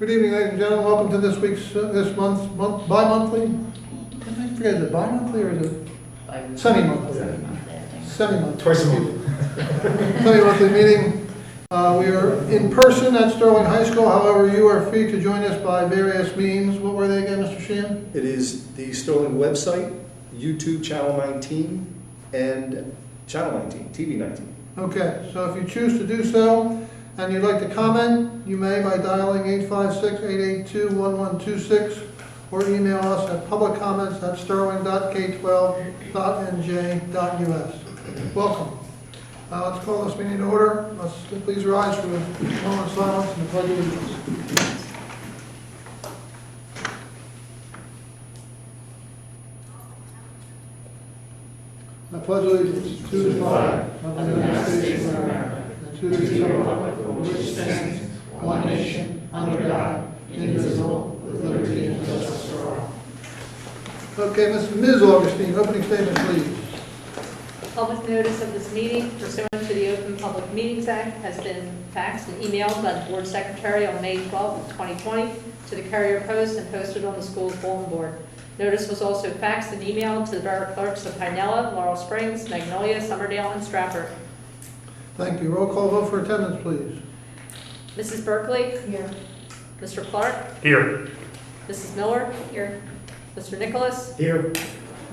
Good evening, ladies and gentlemen. Welcome to this week's, this month's bi-monthly. I forget, is it bi-monthly or is it semi-monthly? Semi-monthly. Twice a month. Semi-monthly meeting. We are in person at Sterling High School. However, you are free to join us by various means. What were they again, Mr. Sheehan? It is the Sterling website, YouTube Channel 19, and Channel 19, TV 19. Okay, so if you choose to do so and you'd like to comment, you may by dialing 856-882-1126 or email us at publiccomments@sterling.k12.nj.us. Welcome. Let's call this meeting to order. Let's please rise for a moment of silence and the pledge of allegiance. I pledge allegiance to the flag of the United States of America and to the republic for which stands one nation, under God, indivisible, with liberty and justice for all. Okay, Ms. Augustine, opening statement, please. Public notice of this meeting pursuant to the Open Public Meetings Act has been faxed and emailed by the Board Secretary on May 12, 2020 to the Courier Post and posted on the school's bulletin board. Notice was also faxed and emailed to the borough clerks of Pinella, Laurel Springs, Magnolia, Summerdale, and Stratford. Thank you. Roll call vote for attendance, please. Mrs. Berkeley? Here. Mr. Clark? Here. Mrs. Miller? Here. Mr. Nicholas? Here.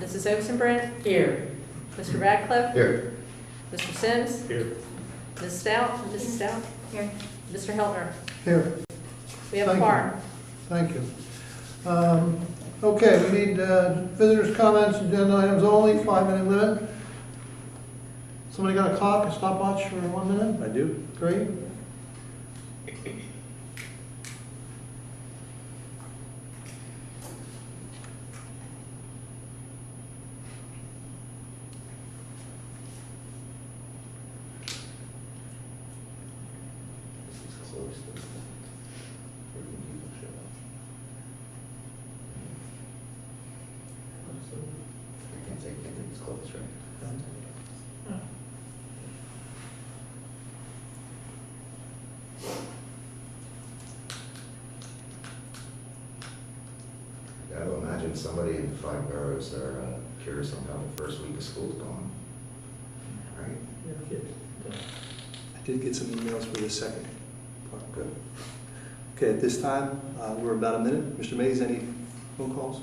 Mrs. Oaksenbrand? Here. Mr. Radcliffe? Here. Mr. Sims? Here. Mrs. Stout? Mrs. Stout? Here. Mr. Hiltner? Here. We have a Thank you. quorum. Thank you. Okay, we need visitors' comments, agenda items only, 5-minute limit. Somebody got a clock, a stopwatch for 1 minute? I do. Great. I would imagine somebody in the 5 boroughs are curious on how the first week of school's going. Right? I did get some emails for the second part. Good. Okay, at this time, we're about a minute. Mr. Mays, any phone calls?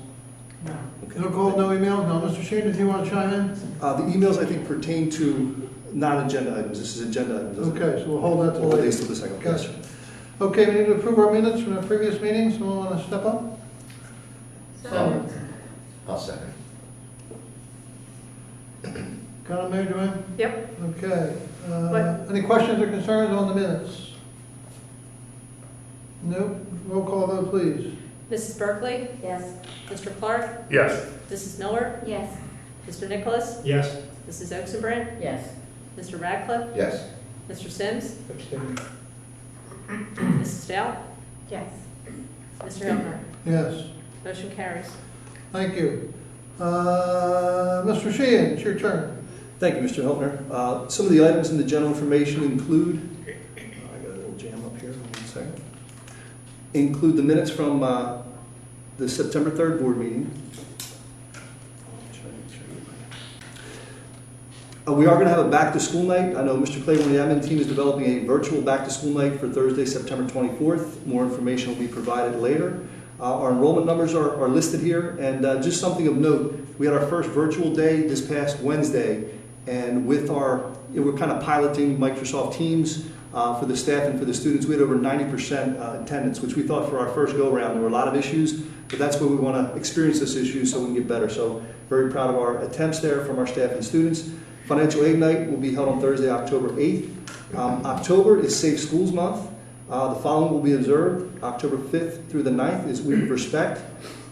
No. Okay. No call, no email? No. Mr. Sheen, did you want to chime in? The emails, I think, pertain to non-agenda items. This is agenda items. isn't it? Okay, so we'll hold that till Hold later. these till the second. Gotcha. Okay, we need to approve our minutes from the previous meeting. Someone want to step up? I'll second. Got them, Mayor Joanne? Yep. Okay. What? Any questions or concerns on the minutes? Nope. Roll call vote, please. Mrs. Berkeley? Yes. Mr. Clark? Yes. Mrs. Miller? Yes. Mr. Nicholas? Yes. Mrs. Oaksenbrand? Yes. Mr. Radcliffe? Yes. Mr. Sims? Mrs. Stout? Yes. Mr. Hiltner? Yes. Motion carries. Thank you. Mr. Sheehan, it's your turn. Thank you, Mr. Hiltner. Some of the items in the general information include, I got a little jam up here, 1 second. Include the minutes from the September 3rd board meeting. We are going to have a back-to-school night. I know Mr. Claiborne, the admin team, is developing a virtual back-to-school night for Thursday, September 24th. More information will be provided later. Our enrollment numbers are listed here, and just something of note, we had our first virtual day this past Wednesday, and with we're kind of piloting Microsoft Teams for the staff and for the students. We had over 90% attendance, which we thought for our first go-around. There were a lot of issues, but that's where we want to experience this issue so we can get better. So very proud of our attempts there from our staff and students. Financial aid night will be held on Thursday, October 8th. October is Safe Schools Month. The following will be observed. October 5th through the 9th is Week of Respect.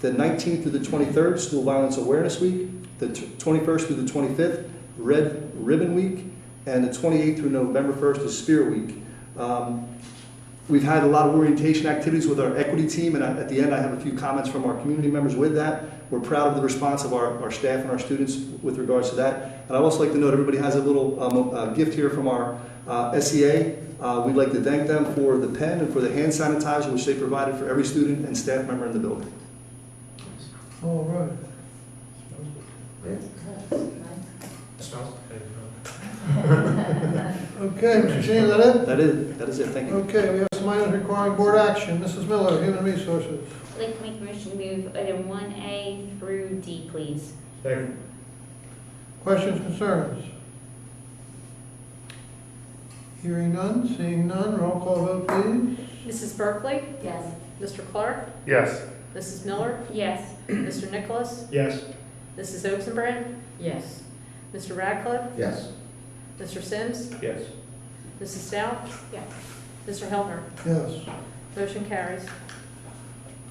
The 19th through the 23rd, School Violence Awareness Week. The 21st through the 25th, Red Ribbon Week. And the 28th through November 1st is Spirit Week. We've had a lot of orientation activities with our equity team, and at the end I have a few comments from our community members with that. We're proud of the response of our staff and our students with regards to that. And I'd also like to note everybody has a little gift here from our SEA We'd like to thank them for the pen and for the hand sanitizer which they provided for every student and staff member in the building. All right. Okay, Mr. Sheen, is that it? That is it, thank you. Okay, we have some items requiring board action. Mrs. Miller, Human Resources. I'd like to make a motion to move item 1A through D, please. Second. Questions, concerns? Hearing none, seeing none, roll call vote, please. Mrs. Berkeley? Yes. Mr. Clark? Yes. Mrs. Miller? Yes. Mr. Nicholas? Yes. Mrs. Oxenbrand? Yes. Mr. Radcliffe? Yes. Mr. Sims? Yes. Mrs. Stout? Yes. Mr. Helmer? Yes. Motion carries.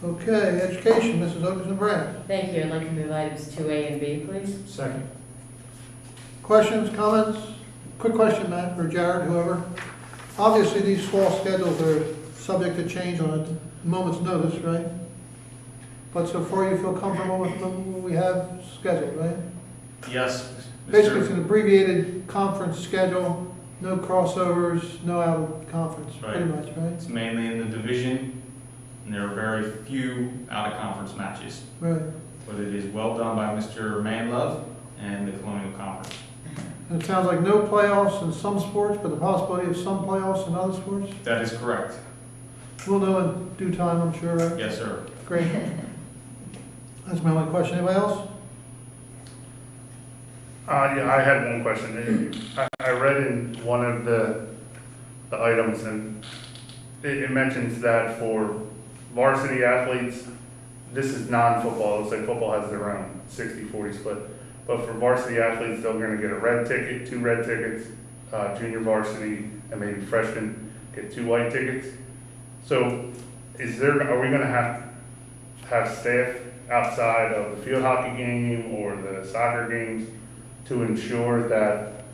Okay, education, Mrs. Okerson Brand. Thank you. I'd like to move items 2A and B, please. Second. Questions, comments? Quick question, Matt, or Jared, whoever. Obviously, these fall schedules are subject to change on a moment's notice, right? But so far, you feel comfortable with what we have scheduled, right? Yes. Basically, it's an abbreviated conference schedule, no crossovers, no out of conference, pretty Right. much, right? It's mainly in the division, and there are very few out-of-conference matches. Right. But it is well done by Mr. Manlove and the Colonial Conference. And it sounds like no playoffs in some sports, but the possibility of some playoffs in other sports? That is correct. We'll know in due time, I'm sure, right? Yes, sir. Great. That's my only question. Anybody else? Yeah, I had one question. I read in one of the items, and it mentions that for varsity athletes, this is non-football. It looks like football has their own 60-40 split. But for varsity athletes, they're going to get a red ticket, 2 red tickets, junior varsity, and maybe freshmen get 2 white tickets. So are we going to have staff outside of the field hockey game or the soccer games to ensure that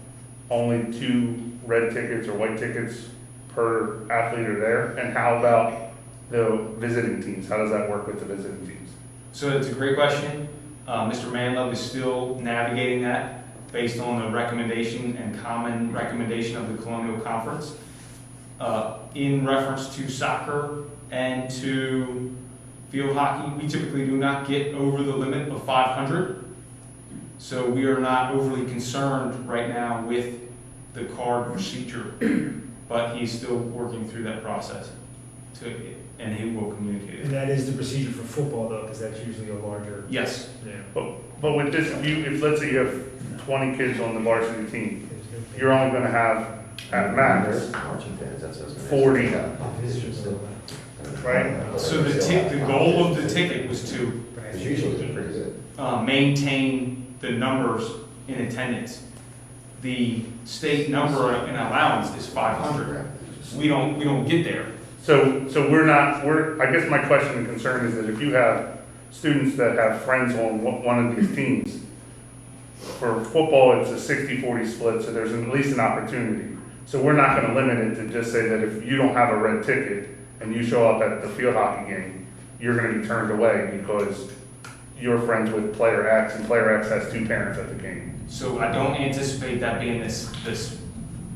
only 2 red tickets or white tickets per athlete are there? And how about the visiting teams? How does that work with the visiting teams? So it's a great question. Mr. Manlove is still navigating that based on the recommendation and common recommendation of the Colonial Conference. In reference to soccer and to field hockey, we typically do not get over the limit of 500. So we are not overly concerned right now with the card procedure, but he's still working through that process, and he will communicate And it. that is the procedure for football, though, because that's usually a larger. Yes. Yeah. But with this, if let's say you have 20 kids on the varsity team, you're only going to have at max Marching bands, that's what I was gonna 40, ask. right? So the goal of the ticket was to It's usually pretty good. maintain the numbers in attendance. The state number in allowance is 500. We don't get there. So I guess my question and concern is that if you have students that have friends on one of these teams, for football, it's a 60-40 split, so there's at least an opportunity. So we're not going to limit it to just say that if you don't have a red ticket and you show up at the field hockey game, you're going to be turned away because you're friends with player X and player X has 2 parents at the game. So I don't anticipate that being this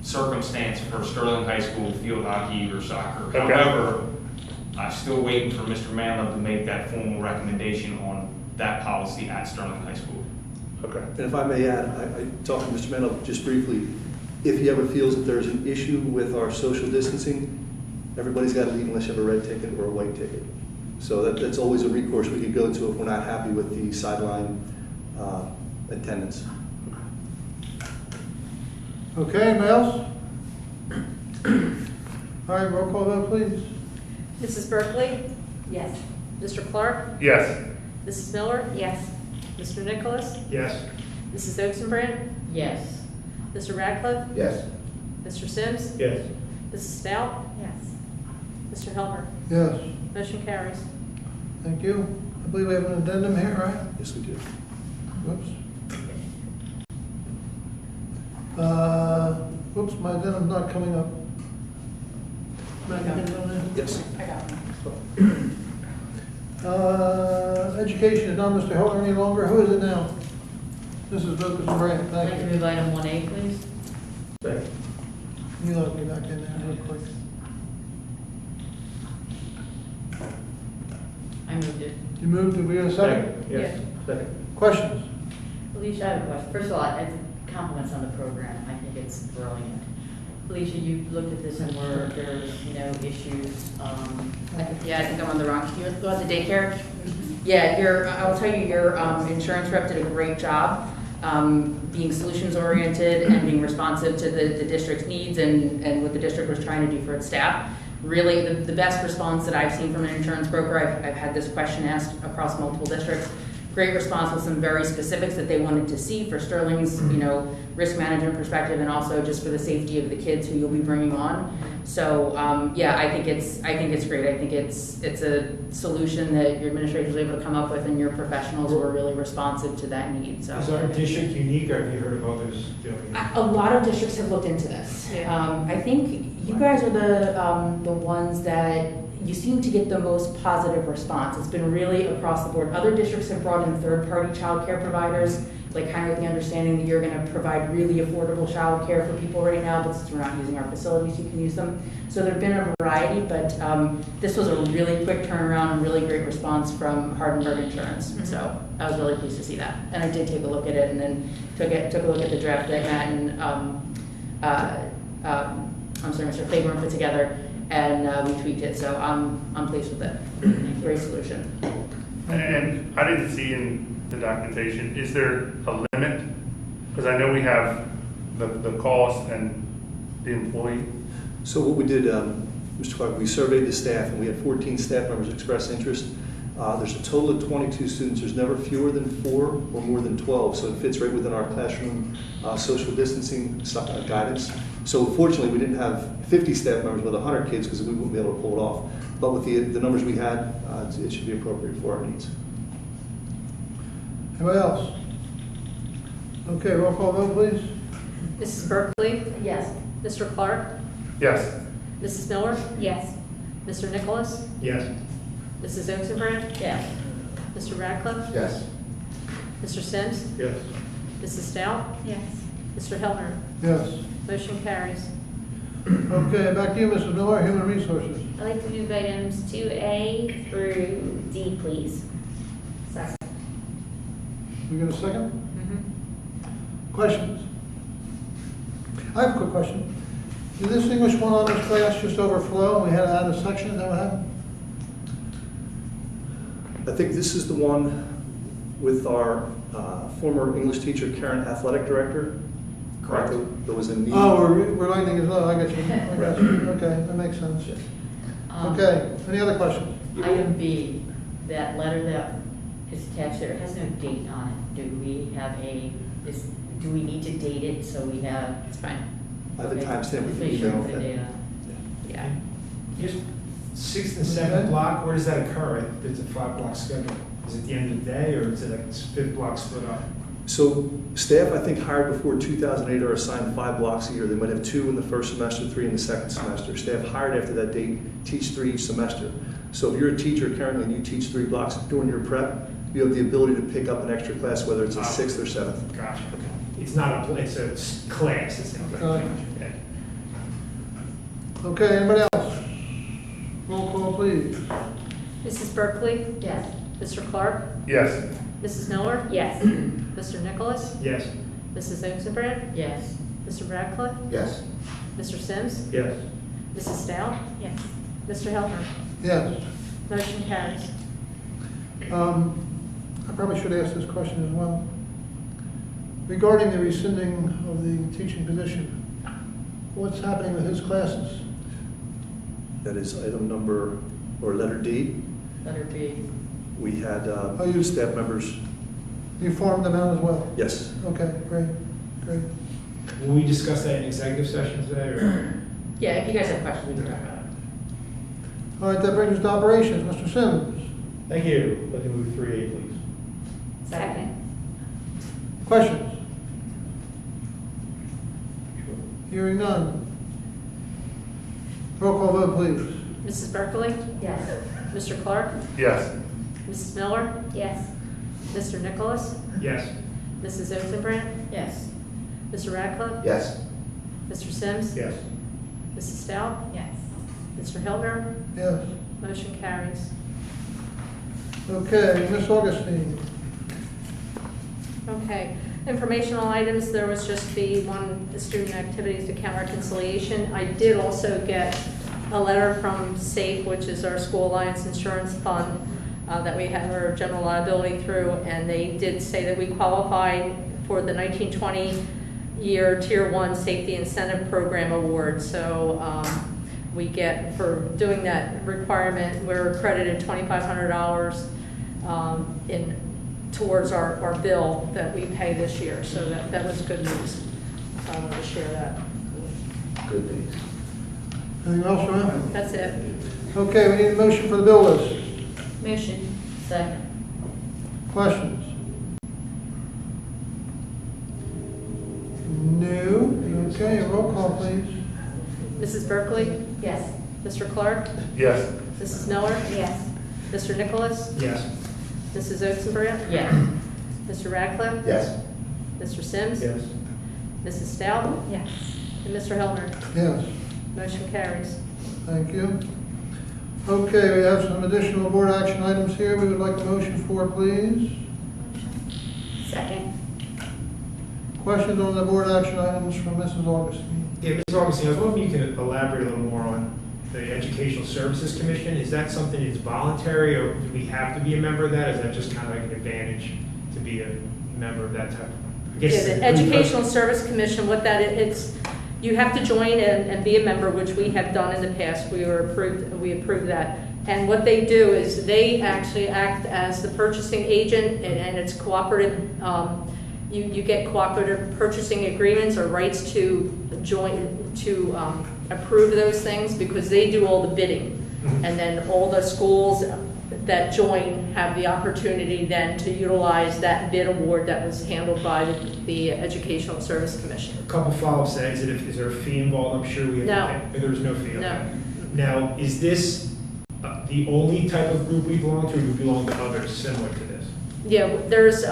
circumstance for Sterling High School field hockey or soccer. Okay. However, I'm still waiting for Mr. Manlove to make that formal recommendation on that policy at Sterling High School. Okay. And if I may add, I talked to Mr. Mendel just briefly. If he ever feels that there's an issue with our social distancing, everybody's got to leave unless you have a red ticket or a white ticket. So that's always a recourse we could go to if we're not happy with the sideline attendance. Okay, anybody else? All right, roll call vote, please. Mrs. Berkeley? Yes. Mr. Clark? Yes. Mrs. Miller? Yes. Mr. Nicholas? Yes. Mrs. Oxenbrand? Yes. Mr. Radcliffe? Yes. Mr. Sims? Yes. Mrs. Stout? Yes. Mr. Helmer? Yes, Motion carries. thank you. I believe we have an addendum here, right? Yes, we do. Whoops. Whoops, my addendum's not coming up. Matt, you got it on there? Yes. Education is not Mr. Heller any longer. Who is it now? This is Lucas and Brand, I'd like thank to you. move item 1A, please. Second. You let me back in there real quick. I moved it. You moved, did we get a second? Yes, second. Questions? Alicia, I have a question. First of all, compliments on the program. I think it's brilliant. Alicia, you looked at this and there's no issues. Yeah, I think I'm on the wrong, you about the daycare? Yeah, I will tell you, your insurance rep did a great job being solutions oriented and being responsive to the district's needs and what the district was trying to do for its staff. Really, the best response that I've seen from an insurance broker, I've had this question asked across multiple districts. Great response with some very specifics that they wanted to see for Sterling's, risk management perspective, and also just for the safety of the kids who you'll be bringing on. So, yeah, I think it's great. I think it's a solution that your administration was able to come up with, and your professionals were really responsive to that need. So, Is our district unique, or have you heard of others doing it? a lot of districts have looked into this. I think you guys are the ones that you seem to get the most positive response. It's been really across the board. Other districts have brought in third-party child care providers, like kind of with the understanding that you're going to provide really affordable child care for people right now, but since we're not using our facilities, you can use them. So there have been a variety, but this was a really quick turnaround and really great response from Hardenberg Insurance. Mm-hmm. So I was really pleased to see that. And I did take a look at it, and then took a look at the draft that Matt and Mr. Claiborne put together, and we tweaked it. So I'm pleased with it. Great solution. And I didn't see in the documentation, is there a limit? Because I know we have the cost and the employee. So what we did, Mr. Clark, we surveyed the staff, and we had 14 staff members express interest. There's a total of 22 students. There's never fewer than 4 or more than 12, so it fits right within our classroom social distancing guidance. So fortunately, we didn't have 50 staff members with 100 kids because we wouldn't be able to pull it off. But with the numbers we had, it should be appropriate for our needs. Anybody else? Okay, roll call vote, please. Mrs. Berkeley? Yes. Mr. Clark? Yes. Mrs. Miller? Yes. Mr. Nicholas? Yes. Mrs. Oxenbrand? Yes. Mr. Radcliffe? Yes. Mr. Sims? Yes. Mrs. Stout? Yes. Mr. Helmer? Yes. Motion carries. Okay, back to you, Mrs. Miller, Human Resources. I'd like to move items 2A through D, please. Second. We get a second? Mm-hmm. Questions? I have a quick question. Did this English 1 honors class just overflow and we had to add a section? Is that what happened? I think this is the one with our former English teacher, Karen, athletic director. Correct. There was a need. Oh, we're lightning as well. I got you. I got you. Okay, that makes sense. Okay, any other questions? Item B, that letter that is attached there, it has no date on it. Do we need to date it so we have? It's fine. I have a timestamp with the Make sure email. we put a date on it. Yeah. Just 6th and 7th block, where does that occur? It's a 5-block schedule. Is it the end of the day, or is it like 5th block split up? So staff, I think, hired before 2008 are assigned 5 blocks a year. They might have 2 in the first semester, 3 in the second semester. Staff hired after that date teach 3 each semester. So if you're a teacher currently and you teach 3 blocks during your prep, you have the ability to pick up an extra class, whether it's a 6th or 7th. Gotcha. It's not it's a class. It's not Okay. okay. Okay, anybody else? Roll call, please. Mrs. Berkeley? Yes. Mr. Clark? Yes. Mrs. Miller? Yes. Mr. Nicholas? Yes. Mrs. Oxenbrand? Yes. Mr. Radcliffe? Yes. Mr. Sims? Yes. Mrs. Stout? Yes. Mr. Helmer? Yes. Motion carries. I probably should ask this question as well. Regarding the rescinding of the teaching position, what's happening with his classes? That is item number, or letter D. Letter B. We had you- staff members, You formed them out as well? yes. Okay, great, great. Will we discuss that in executive session today, or? Yeah, if you guys have questions, we can talk about it. All right, that brings us to operations. Mr. Simmons. Thank you. Let me move 3A, please. Second. Questions? Hearing none. Roll call vote, please. Mrs. Berkeley? Yes. Mr. Clark? Yes. Mrs. Miller? Yes. Mr. Nicholas? Yes. Mrs. Oxenbrand? Yes. Mr. Radcliffe? Yes. Mr. Sims? Yes. Mrs. Stout? Yes. Mr. Hilger? Yes. Motion carries. Okay, Ms. Augustine. Okay, informational items, there was just the student activities account reconciliation. I did also get a letter from Sept, which is our School Alliance Insurance Fund, that we have our general liability through, and they did say that we qualified for the 1920 year Tier 1 Safety Incentive Program Award. So we get, for doing that requirement, we're accredited $2,500 towards our bill that we pay this year. So that was good news. So I wanted to share that. Good news. Anything else, Joanne? That's it. Okay, we need a motion for the bill list. Motion. Second. Questions? No? Okay, roll call, please. Mrs. Berkeley? Yes. Mr. Clark? Yes. Mrs. Miller? Yes. Mr. Nicholas? Yes. Mrs. Oakenbrant? Yes. Mr. Radcliffe? Yes. Mr. Sims? Yes. Mrs. Stout? Yes. And Mr. Helmer? Yes, Motion carries. thank you. Okay, we have some additional board action items here we would like a motion for, please. Second. Questions on the board action items from Mrs. Augustine? Yeah, Ms. Augustine, I was wondering if you could elaborate a little more on the Educational Services Commission. Is that something that's voluntary, or do we have to be a member of that? Is that just kind of like an advantage to be a member of that type of? I guess Yeah, the Educational Service Commission, what that is, it's, you have to join and be a member, which we have done in the past. We approved that. And what they do is they actually act as the purchasing agent, and it's cooperative. You get cooperative purchasing agreements or rights to join, to approve those things, because they do all the bidding. And then all the schools that join have the opportunity then to utilize that bid award that was handled by the Educational Service Commission. A couple follow-ups to that. Is there a fee involved? I'm sure we have No. to pay. There's no fee, okay. No. Now, is this the only type of group we belong to, or do we belong to others similar to this? Yeah, there's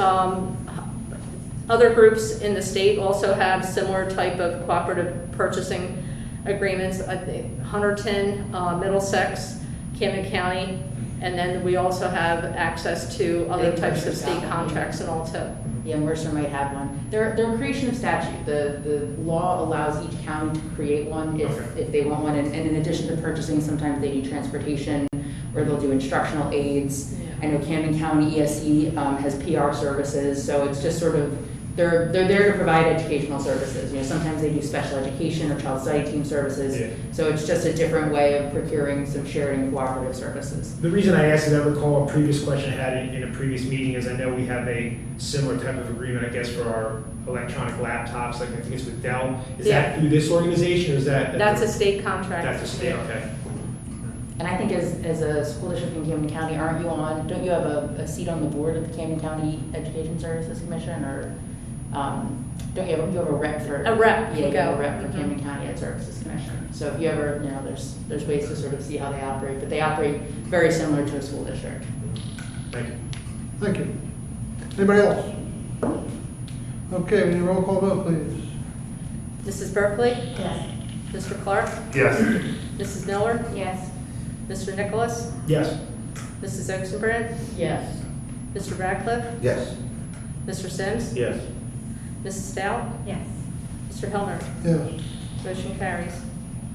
other groups in the state also have similar type of cooperative purchasing agreements. I think Hunterdon, Middlesex, Camden County, and then we also have access to other Big types of Mercer's state got one. contracts and all too. Yeah, Mercer might have one. They're a creation of statute. The law allows each county to create one if they want one. And in addition to purchasing, sometimes they do transportation, or they'll do instructional aids. I know Camden County ESC has PR services, so it's just sort of, they're there to provide educational services. You know, sometimes they do special education or child study team services. Yeah. So it's just a different way of procuring some shared and cooperative services. The reason I asked is I recall a previous question I had in a previous meeting is I know we have a similar type of agreement, I guess, for our electronic laptops, like I think it's with Dell. Is that through this organization, or is that? That's a state contract. That's a state, okay. And I think as a school district in Camden County, don't you have a seat on the board of the Camden County Education Services Commission, or don't you have a rep for? A rep Yeah, can you have go. a rep for Mhm. Camden County Ed Services Commission. So if you ever, there's ways to sort of see how they operate, but they operate very similar to a school district. Thank you. Thank you. Anybody else? Okay, we need a roll call vote, please. Mrs. Berkeley? Yes. Mr. Clark? Yes. Mrs. Miller? Yes. Mr. Nicholas? Yes. Mrs. Oakenbrant? Yes. Mr. Radcliffe? Yes. Mr. Sims? Yes. Mrs. Stout? Yes. Mr. Helmer? Yes, Motion carries.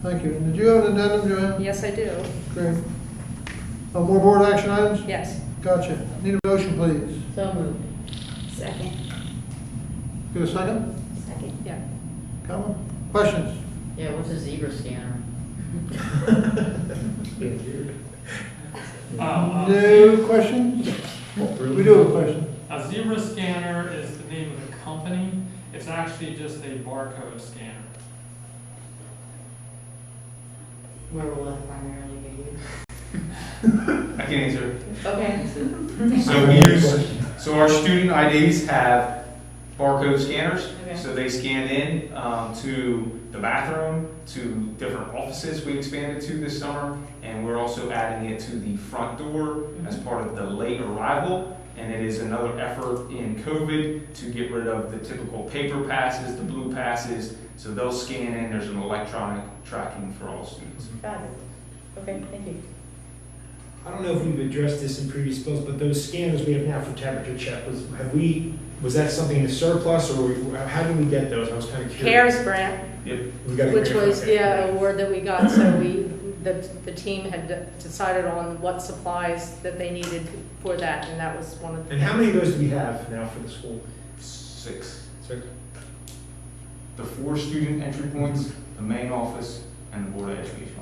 thank you. And did you have an addendum, Joanne? Yes, I do. Great. More board action items? Yes. Gotcha. Need a motion, please. So moved. Second. Get a second? Second. Yeah. Comment? Questions? Yeah, what's a zebra scanner? No questions? We do have a question. A zebra scanner is the name of the company. It's actually just a barcode scanner. Where will that primarily be used? I can answer. Okay. So we use, so our student IDs have barcode scanners. Okay. So they scan in to the bathroom, to different offices we expanded to this summer, and we're also adding it to the front door as part of the late arrival and it is another effort in COVID to get rid of the typical paper passes, the blue passes, so they'll scan in, there's an electronic tracking for all students. Got it. Okay, thank you. I don't know if we've addressed this in previous bills, but those scanners we have now for temperature check, was that something in the surplus, or how did we get those? I was kind of curious. CARES grant, Yep. We got a which grant, was, okay. yeah, an award that we got, so the team had decided on what supplies that they needed for that, and that was one of the. And how many of those do we have now for the school? 6. Six? The 4 student entry points, the main office, and the Board of Education.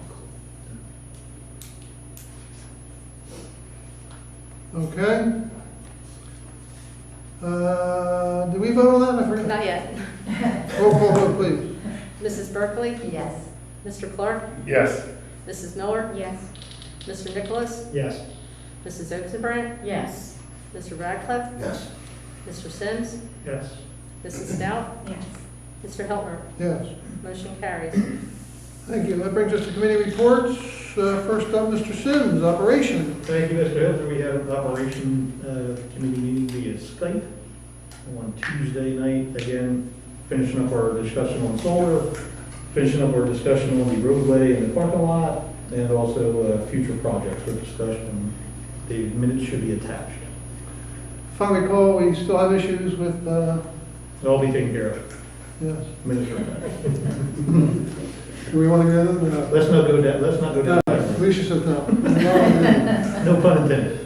Okay. Did we vote on that? I forgot. Not yet. Roll call vote, please. Mrs. Berkeley? Yes. Mr. Clark? Yes. Mrs. Miller? Yes. Mr. Nicholas? Yes. Mrs. Oxenbrant? Yes. Mr. Radcliffe? Yes. Mr. Sims? Yes. Mrs. Stout? Yes. Mr. Hiltner? Yes. Motion carries. Thank you. That brings us to committee reports. First up, Mr. Sims, operation. Thank you, Mr. Hilton. We had an operation committee meeting via Skype on Tuesday night. Again, finishing up our discussion on solar, finishing up our discussion on the roadway and the parking lot, and also future projects for discussion. The minutes should be attached. If I recall, we still have issues with, It'll be taken care of. yes. Minutes are attached. Do we want to go there? No. Let's not go down, let's not go down. Alicia says no. No pun intended.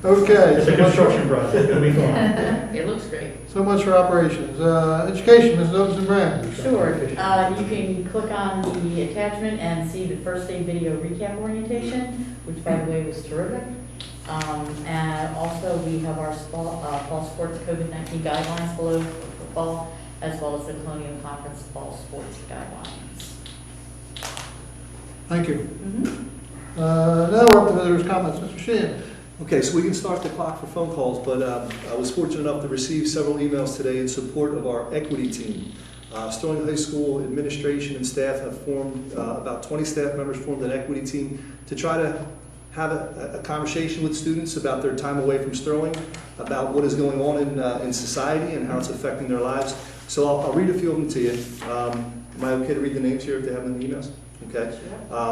Okay. It's a construction project, it'll be fine. It looks great. So much for operations. Education, Mrs. Oxenbrant. Sure. You can click on the attachment and see the first day video recap orientation, which by the way was terrific. And also we have our fall sports COVID-19 guidelines below for football, as well as the Colonial Conference fall sports guidelines. Thank you. Mhm. Now we're up to visitors' comments. Mr. Sheehan. Okay, so we can start the clock for phone calls, but I was fortunate enough to receive several emails today in support of our equity team. Sterling High School administration and staff have formed, about 20 staff members formed an equity team to try to have a conversation with students about their time away from Sterling, about what is going on in society and how it's affecting their lives. So I'll read a few of them to you. Am I okay to read the names here if they have them in the emails? Okay.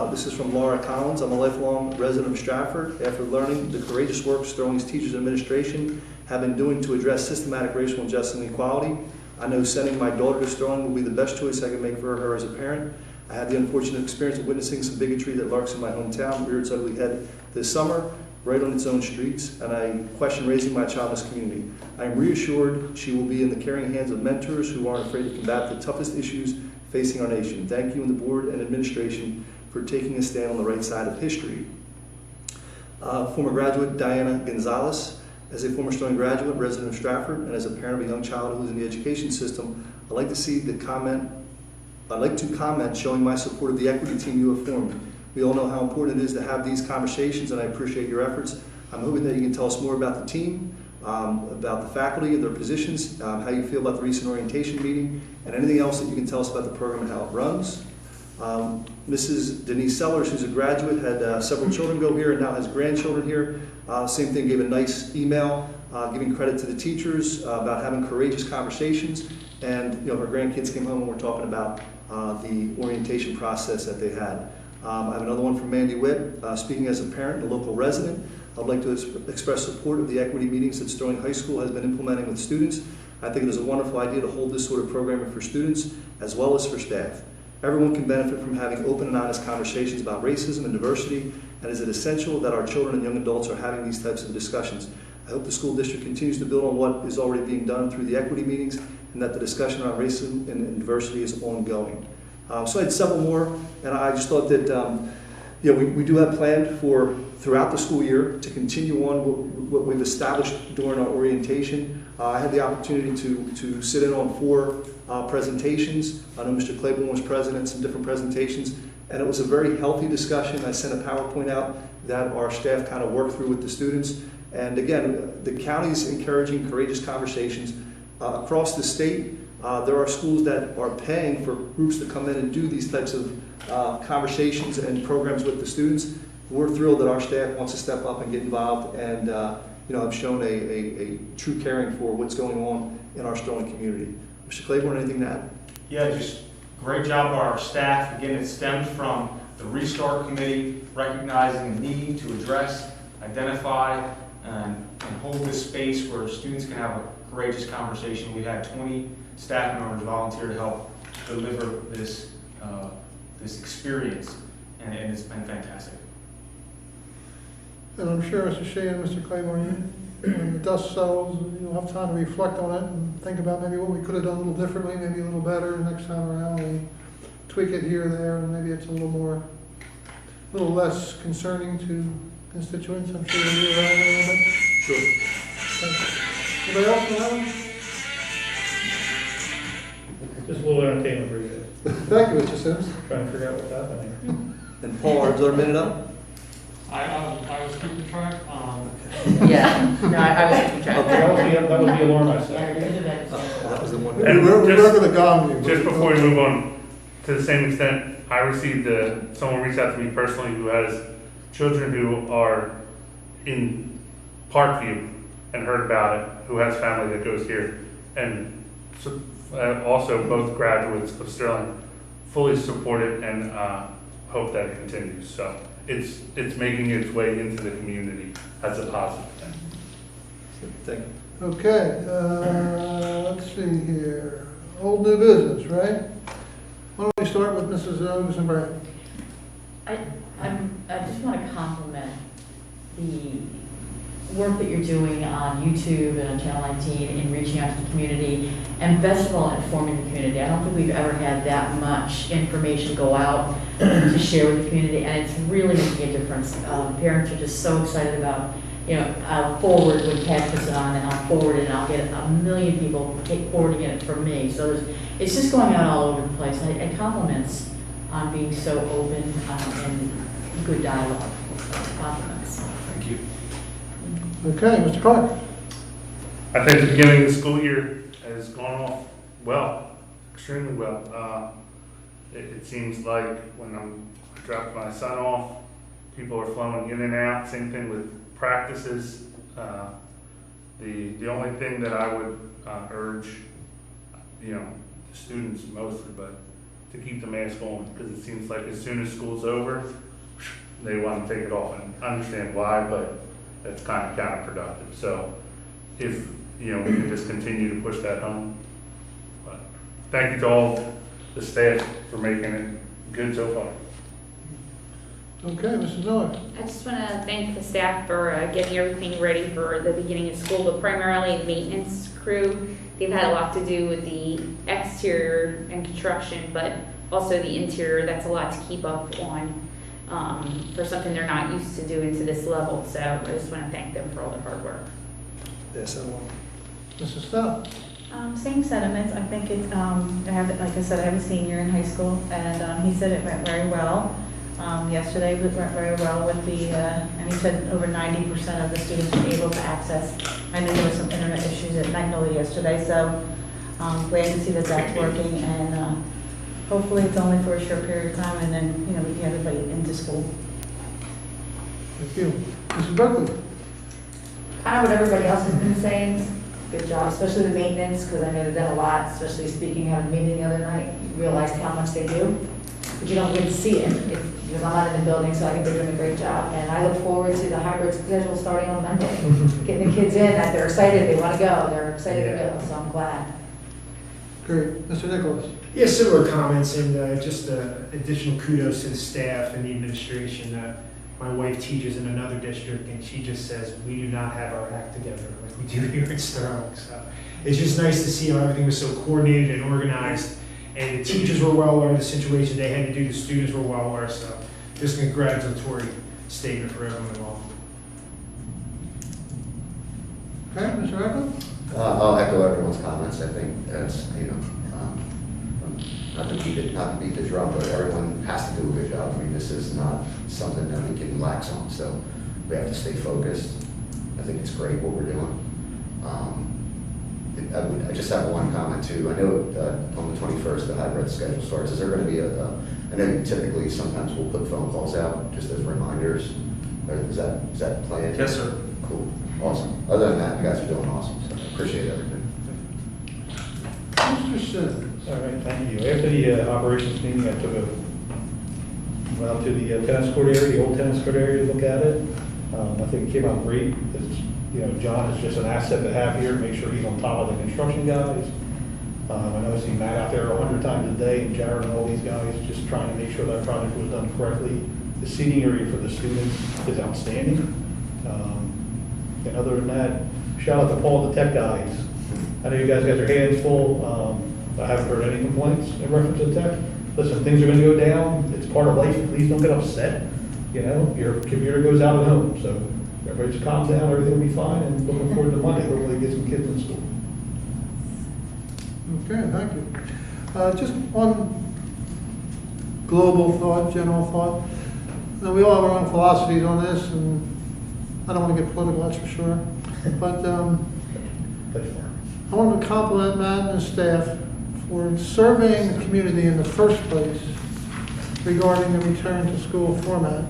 This is from Laura Collins. I'm a lifelong resident of Stratford. After learning the courageous work Sterling's teachers and administration have been doing to address systematic racial injustice and inequality, I know sending my daughter to Sterling will be the best choice I can make for her as a parent. I had the unfortunate experience of witnessing some bigotry that lurks in my hometown, reared its ugly head this summer, right on its own streets, and I question raising my child in this community. I am reassured she will be in the caring hands of mentors who aren't afraid to combat the toughest issues facing our nation. Thank you and the board and administration for taking a stand on the right side of history. Former graduate Diana Gonzalez. As a former Sterling graduate, resident of Stratford, and as a parent of a young child who is in the education system, I'd like to comment showing my support of the equity team you have formed. We all know how important it is to have these conversations, and I appreciate your efforts. I'm hoping that you can tell us more about the team, about the faculty and their positions, how you feel about the recent orientation meeting, and anything else that you can tell us about the program and how it runs. Mrs. Denise Sellers, who's a graduate, had several children go here and now has grandchildren here. Same thing, gave a nice email giving credit to the teachers about having courageous conversations. And her grandkids came home and were talking about the orientation process that they had. I have another one from Mandy Witt. Speaking as a parent and a local resident, I'd like to express support of the equity meetings that Sterling High School has been implementing with students. I think it is a wonderful idea to hold this sort of programming for students as well as for staff. Everyone can benefit from having open and honest conversations about racism and diversity, and is it essential that our children and young adults are having these types of discussions. I hope the school district continues to build on what is already being done through the equity meetings, and that the discussion around racism and diversity is ongoing. So I had several more, and I just thought that we do have planned for throughout the school year to continue on what we've established during our orientation. I had the opportunity to sit in on 4 presentations. I know Mr. Claiborne was present at some different presentations, and it was a very healthy discussion. I sent a PowerPoint out that our staff kind of worked through with the students. And again, the county's encouraging courageous conversations. Across the state, there are schools that are paying for groups to come in and do these types of conversations and programs with the students. We're thrilled that our staff wants to step up and get involved and have shown a true caring for what's going on in our Sterling community. Mr. Claiborne, anything to add? Yeah, just great job by our staff. Again, it stems from the Restart Committee recognizing the need to address, identify, and hold this space where students can have a courageous conversation. We had 20 staff members volunteer to help deliver this experience, and it's been fantastic. And I'm sure, Mr. Shea and Mr. Claiborne, when the dust settles, you'll have time to reflect on it and think about maybe what we could have done a little differently, maybe a little better next time around. We tweak it here or there, and maybe it's a little less concerning to constituents. I'm sure you'll be around a little bit. Sure. Anybody else on that one? Just a little entertainment for you guys. Thank you, Mr. Sims. Trying to figure out what's happening. And Paul, is our minute up? I was keeping track. Yeah, no, I was keeping track. That was the alarm I Yeah, set. you're good at that. That was the one. And We're just- not going to gong you. Just before we move on, to the same extent, I received someone reached out to me personally who has children who are in Parkview and heard about it, who has family that goes here, and so, also both graduates of Sterling fully support it and hope that it continues. So it's making its way into the community as a positive thing. Thank you. Okay, let's see here. Old new business, right? Why don't we start with Mrs. Rosenberg? I just want to compliment the work that you're doing on YouTube and on Channel 19 in reaching out to the community, and best of all, informing the community. I don't think we've ever had that much information go out to share with the community, and it's really making a difference. Parents are just so excited about, I'll forward when Pat puts it on, and I'll forward it, and I'll get a million people forwarding it from me. So it's just going out all over the place. And compliments on being so open and good dialogue. Compliments. Thank you. Okay, Mr. Clark. I think the beginning of the school year has gone off well, extremely well. It seems like when I dropped my son off, people are flowing in and out. Same thing with practices. The only thing that I would urge, the students mostly, but to keep the mask on, because it seems like as soon as school's over, they want to take it off, and I understand why, but that's kind of counterproductive. So if, we can just continue to push that home. But thank you to all the staff for making it good so far. Okay, Mrs. Miller. I just want to thank the staff for getting everything ready for the beginning of school, but primarily the maintenance crew. They've had a lot to do with the exterior and construction, but also the interior. That's a lot to keep up on for something they're not used to doing to this level. So I just want to thank them for all their hard work. Yes, I will. Mrs. Stout. Same sentiments. I think it's, like I said, I have a senior in high school, and he said it went very well. Yesterday it went very well with and he said over 90% of the students were able to access. I know there were some internet issues at Magnolia yesterday, so glad to see that that's working, and hopefully it's only for a short period of time, and then, we can get everybody into school. Thank you. Mrs. Berkeley. Kind of what everybody else has been saying. Good job, especially the maintenance, because I know they've done a lot, especially speaking at a meeting the other night. You realized how much they do, but you don't get to see it because I'm not in the building, so I think they're doing a great job. And I look forward to the hybrid schedule starting on Monday. Getting the kids in, that they're excited, they want to go, they're excited to go, so I'm glad. Great. Mr. Nicholas. Yeah, similar comments, and just additional kudos to the staff and the administration. My wife teaches in another district, and she just says, we do not have our act together like we do here in Sterling. So it's just nice to see how everything was so coordinated and organized, and the teachers were well aware of the situation they had to do, the students were well aware, so just a congratulatory statement for everyone involved. Okay, Mr. Echo. I'll echo everyone's comments. I think that's, not to beat the drum, but everyone has to do a good job. I mean, this is not something that we can relax on, so we have to stay focused. I think it's great what we're doing. I just have one comment too. I know on the 21st, the hybrid schedule starts. Is there going to be I know typically sometimes we'll put phone calls out just as reminders. Is that planned? Yes, sir. Cool. Awesome. Other than that, you guys are doing awesome, so I appreciate everything. Mr. Sims. All right, thank you. After the operations meeting, I went out to the tennis court area, the old tennis court area, to look at it. I think it came out great. It's, John is just an asset to have here, make sure he's on top of the construction guys. I know I see Matt out there 100 times a day, and Jared and all these guys, just trying to make sure that project was done correctly. The seating area for the students is outstanding. And other than that, shout out to Paul, the tech guys. I know you guys got your hands full. I haven't heard any complaints in reference to tech. Listen, things are gonna go down. It's part of life. Please don't get upset. Your computer goes out at home. So everybody just calm down, everything will be fine, and looking forward to Monday. Hopefully get some kids in school. Okay, thank you. Just one global thought, general thought. Now, we all have our own philosophies on this, and I don't want to get political, that's for sure. But I want to compliment Matt and his staff for surveying the community in the first place regarding the return to school format.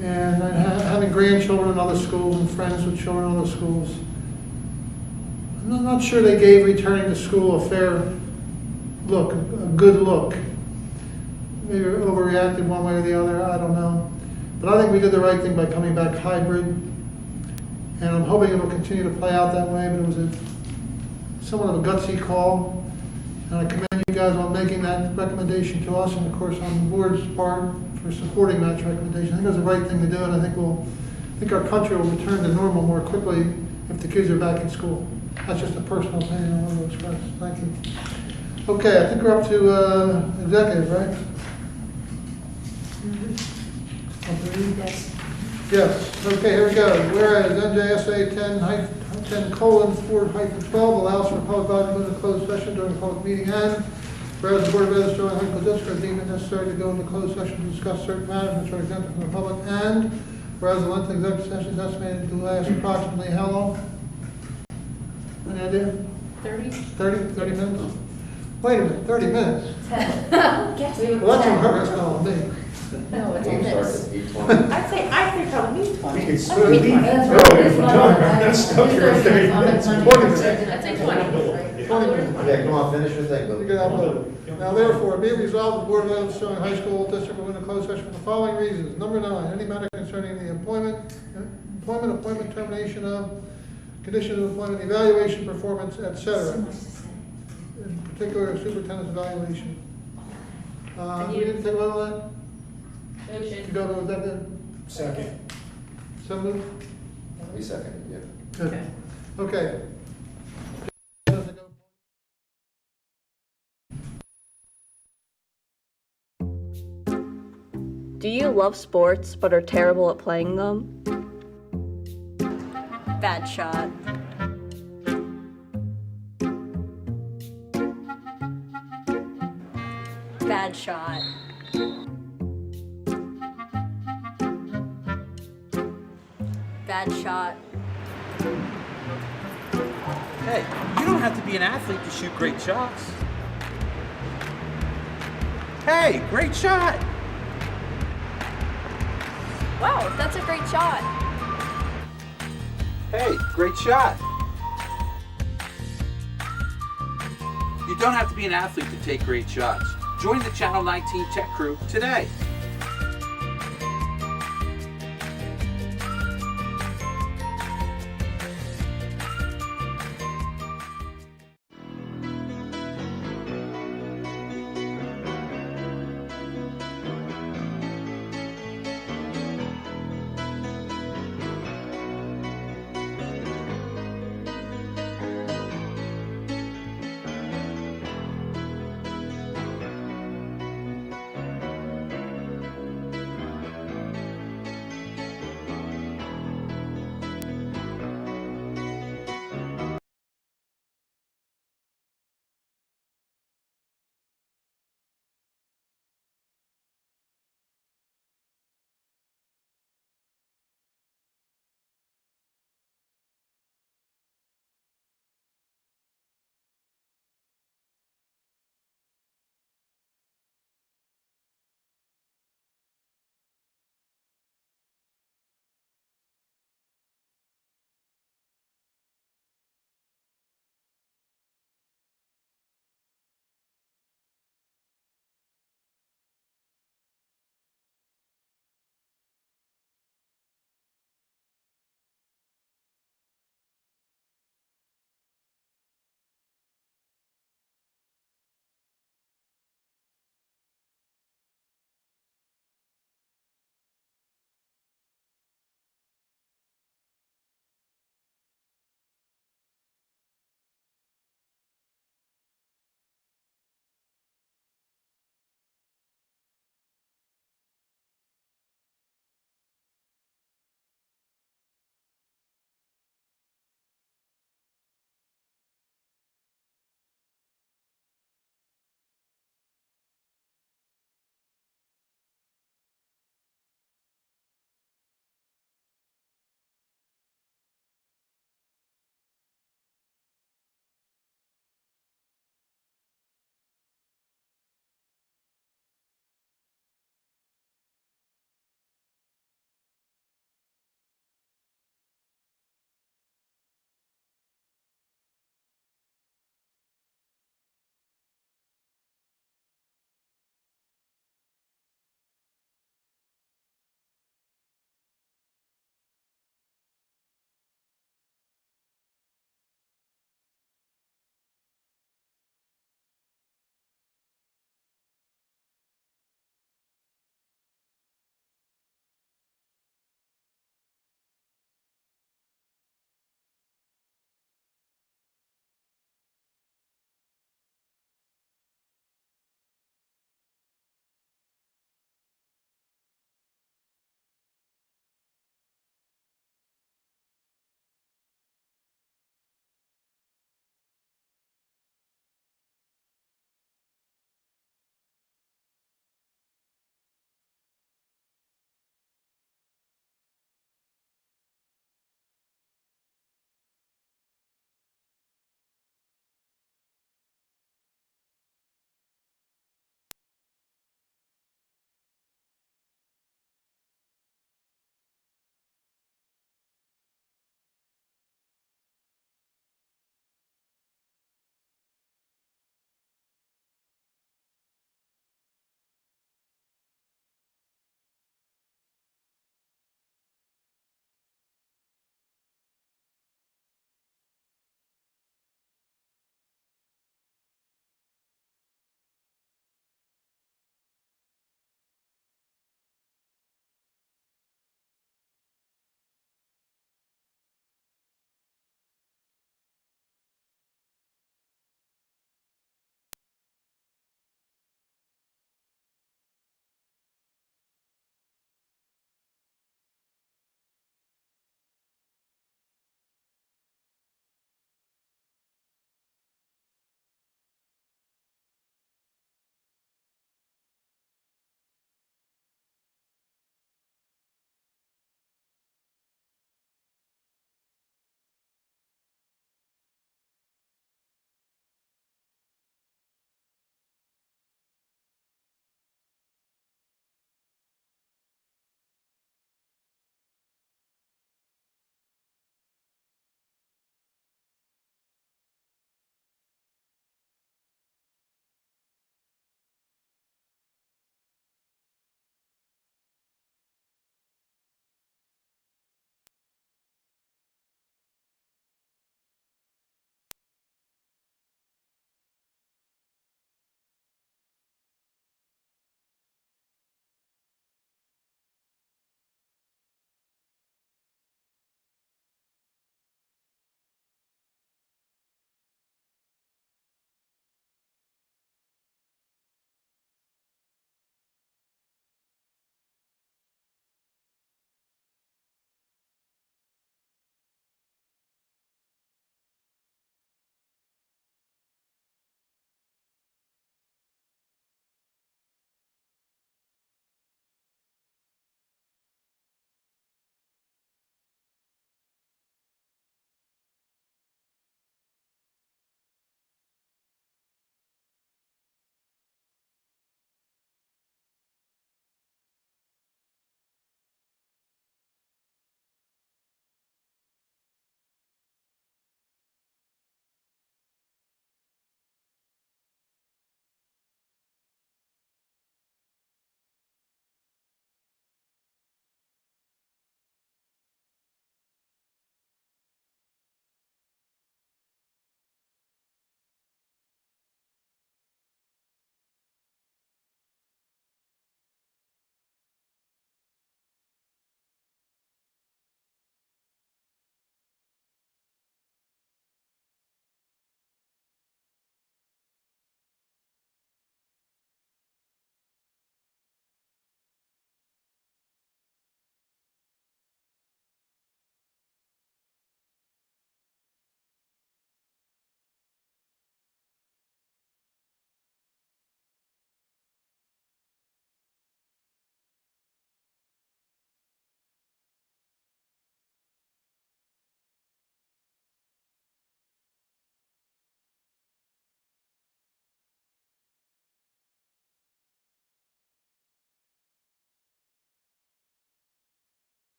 And having grandchildren in other schools and friends with children in other schools, I'm not sure they gave returning to school a fair look, a good look. Maybe overreacted one way or the other, I don't know. But I think we did the right thing by coming back hybrid. And I'm hoping it'll continue to play out that way, but it was somewhat of a gutsy call. And I commend you guys on making that recommendation to us, and of course on the board's part for supporting that recommendation. I think it was the right thing to do, and I think our country will return to normal more quickly if the kids are back in school. That's just a personal opinion I want to express. Thank you. Okay, I think we're up to executive, right? Yes. Yes. Okay, here we go. Whereas NJSA 10:4-12 allows for public body to move to closed session during a public meeting, and whereas the Board of Ed of Sterling Heights District deemed it necessary to go into closed session to discuss certain matters which are exempted from the public, and whereas the length of executive session is estimated to last approximately how long? Any idea? 30 minutes? Wait a minute, 30 minutes? Well, that's not on me. No, it's Game on starts this. at 8:20. I'd say probably means 20. We could leave early if we're done. That's stuck here in 30 minutes. That's 20 minutes. I'd say 20. 20 minutes. Okay, come on, finish your thing. You get outvoted. Now therefore, be it resolved, the Board of Ed of Sterling High School District will go into closed session for the following reasons. Number 9, any matter concerning the appointment, termination of, conditions of employment, evaluation, performance, etc. In particular, superintendent's evaluation. We didn't take a vote on that? Motion. To go to executive? Second. So moved? We second, yeah. Good. Okay. Do you love sports but are terrible at playing them? Bad shot. Bad shot. Bad shot. Hey, you don't have to be an athlete to shoot great shots. Hey, great shot! Wow, that's a great shot. Hey, great shot! You don't have to be an athlete to take great shots. Join the Channel 19 Tech Crew today.